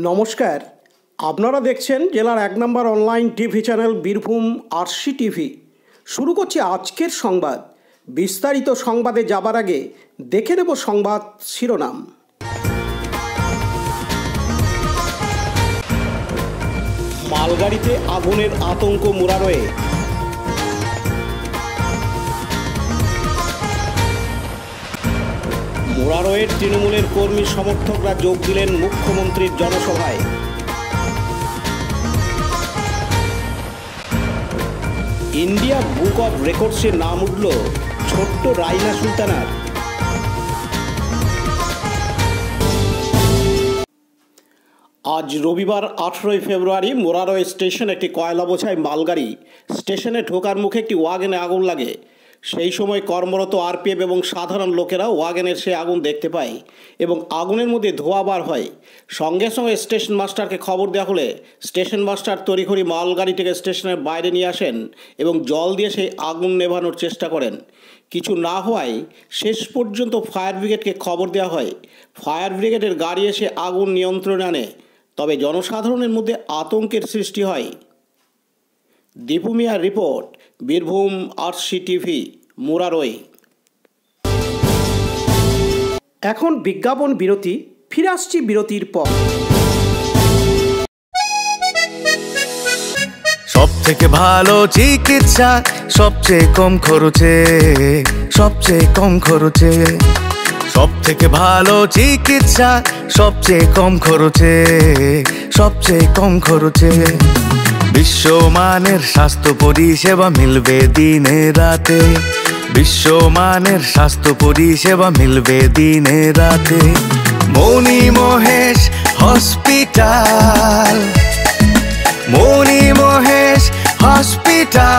নমস্কার, আপনারা দেখছেন জেলার ১ নম্বর online TV channel Birbhum RC TV. শুরু করছি আজকের সংবাদ। বিস্তারিত সংবাদে যাবার আগে দেখে নেব সংবাদ শিরোনাম। মালগাড়িতে আগুনের আতঙ্ক মুরারয়ে। মুরারয়ের তৃণমূলের কর্মী সমর্থকরা যোগ দিলেন মুখ্যমন্ত্রীর জনসভায়। ইন্ডিয়া বুক অব রেকর্ডসে নাম উঠল ছোট্ট রাইনা সুলতানার। আজ রবিবার 18 ফেব্রুয়ারি মুরারয় স্টেশন একটি কয়লা বোঝাই মালগাড়ি স্টেশনে ঢোকার মুখে একটি ওয়াগনে আগুন লাগে। সেই সময় কর্মরত আরপিএফ এবং সাধারণ লোকেরা ওয়াগনের সে আগুন দেখতে পায় এবং আগুনের মধ্যে ধোঁয়া বার হয়। সঙ্গে সঙ্গে স্টেশন মাস্টারকে খবর দেওয়া হলে স্টেশন মাস্টার তড়িঘড়ি মালগাড়িটিকে স্টেশনের বাইরে নিয়ে আসেন এবং জল দিয়ে সেই আগুন নেভানোর চেষ্টা করেন। কিছু না হওয়ায় শেষ পর্যন্ত ফায়ার ব্রিগেডকে খবর দেওয়া হয়। ফায়ার ব্রিগেডের গাড়ি এসে আগুন নিয়ন্ত্রণে আনে, তবে জনসাধারণের মধ্যে আতঙ্কের সৃষ্টি হয়। দীপু মিয়ার report, Birbhum RC TV, Murarai. এখন বিজ্ঞাপন বিরতি, ফিরে আসছি বিরতির পর। সব থেকে ভালো চিকিৎসা সবচেয়ে কম খরচে, সবচেয়ে কম খরচে। সব থেকে ভালো চিকিৎসা সবচেয়ে কম খরচে, সবচেয়ে কম খরচে। বিশ্বমানের স্বাস্থ্য পরিষেবা মিলবে দিনে রাতে, বিশ্বমানের স্বাস্থ্য পরিষেবা মিলবে দিনে রাতে। মণি মহেশ হসপিটাল, মণি মহেশ হসপিটাল,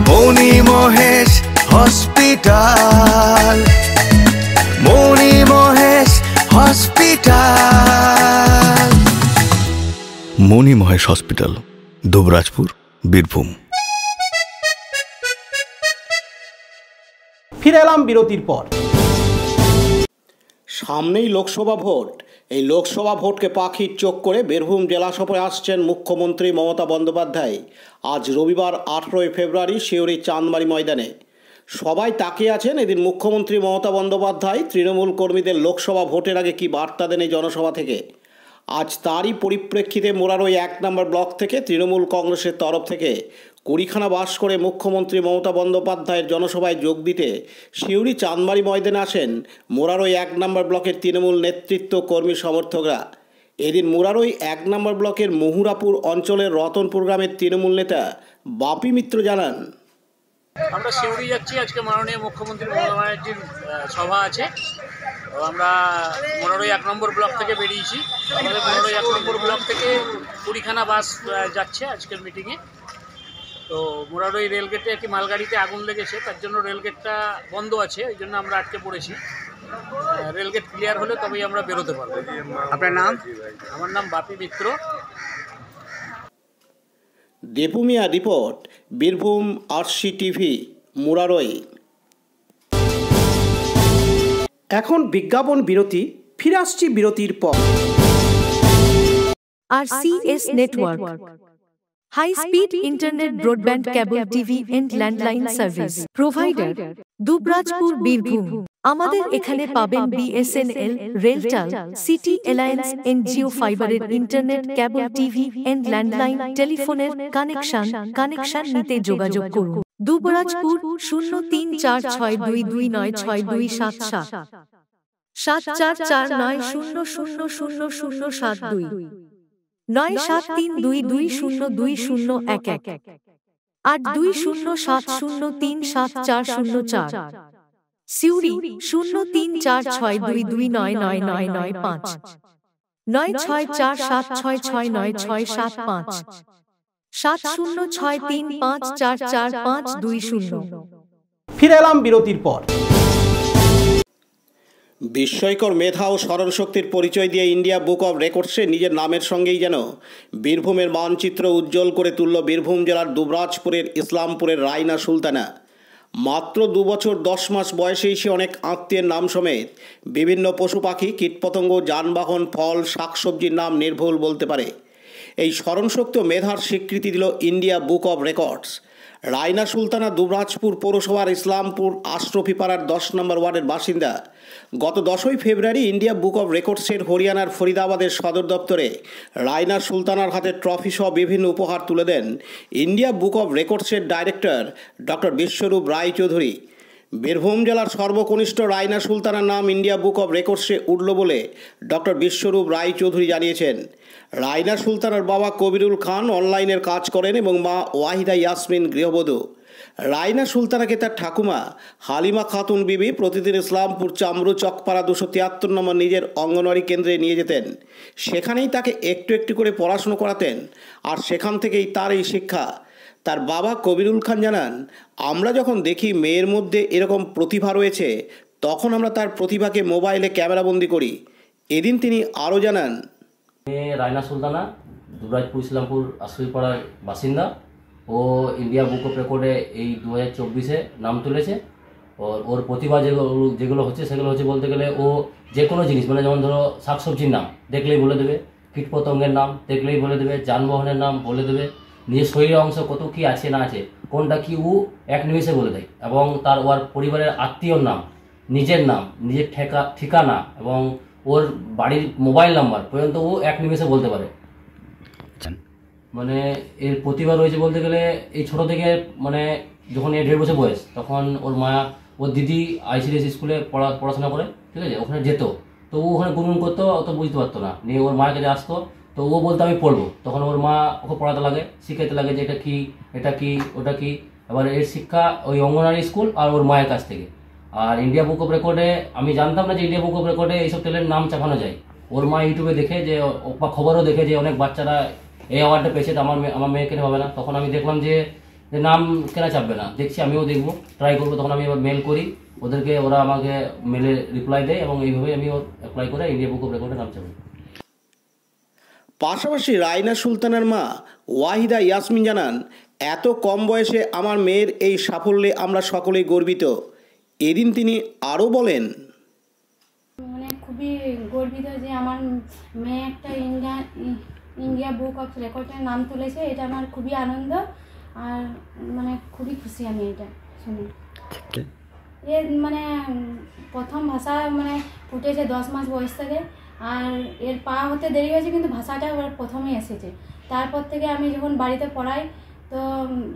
মণি মহেশ হসপিটাল, মণি মহেশ হসপিটাল। মণি মহেশ হসপিটাল, দুবরাজপুর, বীরভূম। ফিরে এলাম বিরতির পর। সামনেই লোকসভা ভোট। এই লোকসভা ভোটকে পাখির চোখ করে বীরভূম জেলা সফরে আসছেন মুখ্যমন্ত্রী মমতা বন্দ্যোপাধ্যায়। আজ রবিবার 18 ফেব্রুয়ারি শিউরি চাঁদমারি ময়দানে সবাই তাকিয়ে আছেন এদিন মুখ্যমন্ত্রী মমতা বন্দ্যোপাধ্যায় তৃণমূল কর্মীদের লোকসভা ভোটের আগে কি বার্তা দেন এই জনসভা থেকে। আজ তারই পরিপ্রেক্ষিতে মুরারই 1 নম্বর ব্লক থেকে তৃণমূল কংগ্রেসের তরফ থেকে 20খানা বাস করে মুখ্যমন্ত্রী মমতা বন্দ্যোপাধ্যায়ের জনসভায় যোগ দিতে শিউরি চাঁদমারি ময়দানে আসেন মুরারই 1 নম্বর ব্লকের তৃণমূল নেতৃত্ব কর্মী সমর্থকরা। এদিন মুরারই 1 নম্বর ব্লকের মহুরাপুর অঞ্চলের রতনপুর গ্রামের তৃণমূল নেতা বাপি মিত্র জানান, আমরা শিউরি যাচ্ছি, আজকে মাননীয় মুখ্যমন্ত্রী মমতা ব্যানার্জির সভা আছে। তো আমরা মুরারই 1 নম্বর ব্লক থেকে বেরিয়েছি। আমাদের মুরারই 1 নম্বর ব্লক থেকে 20খানা বাস যাচ্ছে আজকের মিটিংয়ে। তো মুরারই রেলগেটে একটি মালগাড়িতে আগুন লেগেছে, তার জন্য রেলগেটটা বন্ধ আছে, ওই জন্য আমরা আটকে পড়েছি। রেলগেট ক্লিয়ার হলে তবেই আমরা বেরোতে পারবো। আপনার নাম? আমার নাম Bapi Mitra. Dipu Mia report, Birbhum RC TV, Murarai. এখন বিজ্ঞাপন বিরতি, ফিরে আসছি বিরতির পর। RCS Network, High Speed Internet Broadband Cable TV and Landline Service Provider, Dubrajpur, Birbhum. আমাদের এখানে পাবেন BSNL, RailTel, city alliance and Jio ফাইবারের internet, cable TV and landline টেলিফোনের কানেকশন নিতে যোগাযোগ করুন। দুবরাজপুর 034622962777 7449000072 9732202011 8207037404। সিউড়ি 034622999995 9647669675 7063544520। ফিরে এলাম বিরতির পর। বিস্ময়কর মেধা ও স্মরণশক্তির পরিচয় দিয়ে ইন্ডিয়া বুক অব রেকর্ডসে নিজের নামের সঙ্গেই যেন বীরভূমের মানচিত্র উজ্জ্বল করে তুলল বীরভূম জেলার দুবরাজপুরের ইসলামপুরের রাইনা সুলতানা। মাত্র 2 বছর 10 মাস বয়সেই সে অনেক আত্মীয়ের নাম সমেত বিভিন্ন পশু পাখি, কীটপতঙ্গ, যানবাহন, ফল, শাকসবজির নাম নির্ভুল বলতে পারে। এই স্মরণশক্তি ও মেধার স্বীকৃতি দিল India book of records. Raina Sultana Dubrajpur পৌরসভার ইসলামপুর আশরফিপাড়ার 10 নম্বর ওয়ার্ডের বাসিন্দা। গত 10ই ফেব্রুয়ারি ইন্ডিয়া বুক অব রেকর্ডসের হরিয়ানার ফরিদাবাদের সদর দপ্তরে রায়না সুলতানার হাতে ট্রফি সহ বিভিন্ন উপহার তুলে দেন ইন্ডিয়া বুক অব রেকর্ডসের ডাইরেক্টর ডক্টর বিশ্বরূপ রায়চৌধুরী। বীরভূম জেলার সর্বকনিষ্ঠ রায়না সুলতানার নাম ইন্ডিয়া বুক অব রেকর্ডসে উঠল বলে ডক্টর বিশ্বরূপ রায়চৌধুরী জানিয়েছেন। রায়না সুলতানার বাবা কবিরুল খান অনলাইনের কাজ করেন এবং মা ওয়াহিদা ইয়াসমিন গৃহবধূ। রায়না সুলতানাকে তার ঠাকুমা হালিমা খাতুন বিবি প্রতিদিন ইসলামপুর চামরু চকপাড়া 273 নম্বর নিজের অঙ্গনওয়াড়ি কেন্দ্রে নিয়ে যেতেন। সেখানেই তাকে একটু একটু করে পড়াশুনো করাতেন, আর সেখান থেকেই তার এই শিক্ষা। তার বাবা কবিরুল খান জানান, আমরা যখন দেখি মেয়ের মধ্যে এরকম প্রতিভা রয়েছে, তখন আমরা তার প্রতিভাকে মোবাইলে ক্যামেরাবন্দি করি। এদিন তিনি আরও জানান, রায়না সুলতানা দুবরাজপুর ইসলামপুর আশরফিপাড়ার বাসিন্দা। ও ইন্ডিয়া বুক অফ রেকর্ডে এই 2024-এ নাম তুলেছে। ওর প্রতিভা যেগুলো হচ্ছে সেগুলো হচ্ছে বলতে গেলে ও যে কোনো জিনিস, মানে যেমন ধরো শাকসবজির নাম দেখলেই বলে দেবে, কীটপতঙ্গের নাম দেখলেই বলে দেবে, যানবাহনের নাম বলে দেবে, নিজের শরীরের অংশ কত কী আছে না আছে কোনটা কি ও এক নিমেষে বলে দেয়। এবং ওর পরিবারের আত্মীয়র নাম, নিজের নাম, নিজের ঠিকানা এবং ওর বাড়ির মোবাইল নাম্বার পর্যন্ত ও এক নিমেষে বলতে পারে। মানে এর প্রতিভা রয়েছে বলতে গেলে এই ছোট থেকে, মানে যখন 1.5 বছর বয়স তখন ওর দিদি ICDS স্কুলে পড়াশোনা করে, ঠিক আছে, ওখানে যেত। তো ও ওখানে গুনগুন করতো, অত বুঝতে পারতো না, নিয়ে ওর মায়ের কাছে আসতো। তো ও বলতো আমি পড়বো, তখন ওর মা ওকে পড়াতে লাগে, শিখাইতে লাগে যে এটা কি ওটা কি। এবার এর শিক্ষা ওই অঙ্গনওয়াড়ি স্কুল আর ওর মায়ের কাছ থেকে। আর ইন্ডিয়া বুক অফ রেকর্ডে আমি জানতাম না যে ইন্ডিয়া বুক অফ রেকর্ডে এইসব টেলের নাম চাপানো যায়। ওর মা ইউটিউবে দেখে যে, বা খবরও দেখে যে অনেক বাচ্চারা এই অ্যাওয়ার্ডটা পেয়েছে, তো আমার মেয়ে কেন হবে না। তখন আমি দেখলাম যে নাম কেন চাপবে না, দেখছি আমিও দেখবো, ট্রাই করবো। তখন আমি এবার মেল করি ওদেরকে, ওরা আমাকে মেলে রিপ্লাই দেয় এবং এইভাবে আমি অ্যাপ্লাই করে ইন্ডিয়া বুক অফ রেকর্ডে নাম চাপাই। পাশাপাশি রায়না সুলতানার মা ওয়াহিদা ইয়াসমিন জানান, এত কম বয়সে আমার মেয়ের এই সাফল্যে আমরা সকলেই গর্বিত। এদিন তিনি আরও বলেন, মানে খুবই গর্বিত যে আমার মেয়ে একটা ইন্ডিয়া বুক অফ রেকর্ডের নাম তুলেছে। এটা আমার খুবই আনন্দ, আর মানে খুবই খুশি আমি এটা শুনে। এর মানে প্রথম ভাষা মানে ফুটেছে 10 মাস বয়স থেকে, আর এর পা হতে দেরি হয়েছে, কিন্তু ভাষাটা ওর প্রথমেই এসেছে। তারপর থেকে আমি যখন বাড়িতে পড়াই, তো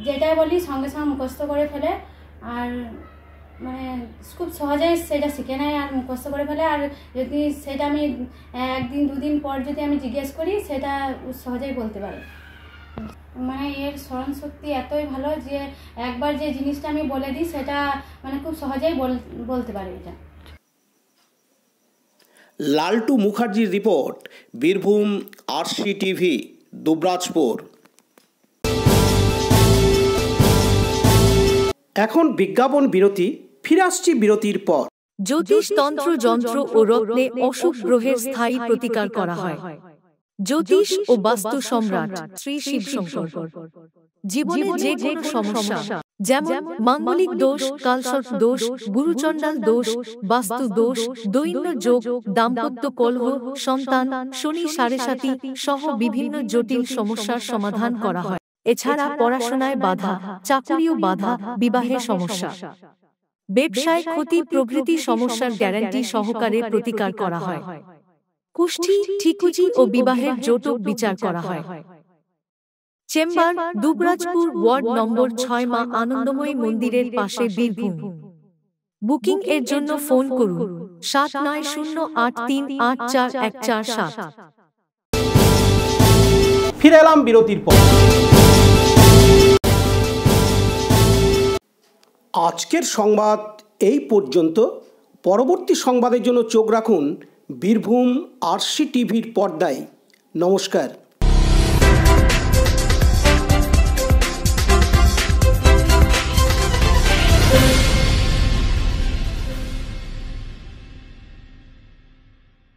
যেটাই বলি সঙ্গে সঙ্গে মুখস্থ করে ফেলে, আর মানে খুব সহজেই সেটা শিখে নেয় আর মুখস্থ করে ফেলে। আর যদি সেটা আমি 1-2 দিন পর যদি আমি জিজ্ঞেস করি, সেটা সহজেই বলতে পারে। মানে এর স্মরণশক্তি এতই ভালো যে একবার যে জিনিসটা আমি বলে দিই সেটা মানে খুব সহজেই বলতে পারে এটা। লালটু মুখার্জির রিপোর্ট, বীরভূম RCTV, দুবরাজপুর। এখন বিজ্ঞাপন বিরতি, ফিরে আসছি বিরতির পর। জ্যোতিষ তন্ত্র যন্ত্র ও রত্নে অশুভ গ্রহের স্থায়ী প্রতিকার করা হয়। জ্যোতিষ ও বাস্তু সম্রাট শ্রী শিবশঙ্কর। জীবনে যে কোনো সমস্যা, যেমন মাঙ্গলিক দোষ, কালসর্প দোষ, গুরুচণ্ডাল দোষ, বাস্তু দোষ, দৈন্য যোগ, দাম্পত্য কলহ, সন্তান, শনি সাড়েসাতি সহ বিভিন্ন জটিল সমস্যার সমাধান করা হয়। এছাড়া পড়াশোনায় বাধা, চাকুরিও বাধা, বিবাহে সমস্যা, ব্যবসায় ক্ষতি প্রভৃতি সমস্যার গ্যারান্টি সহকারে প্রতিকার করা হয়। কুষ্ঠি, ঠিকুজি ও বিবাহের জটক বিচার করা হয়। চেম্বার দুবরাজপুর, ওয়ার্ড নম্বর 6, মা আনন্দময়ী মন্দিরের পাশে, বীরভূম। বুকিং এর জন্য ফোন করুন 7908384147। ফিরে এলাম বিরতির পর। আজকের সংবাদ এই পর্যন্ত। পরবর্তী সংবাদের জন্য চোখ রাখুন বীরভূম RCTVর পর্দায়। নমস্কার।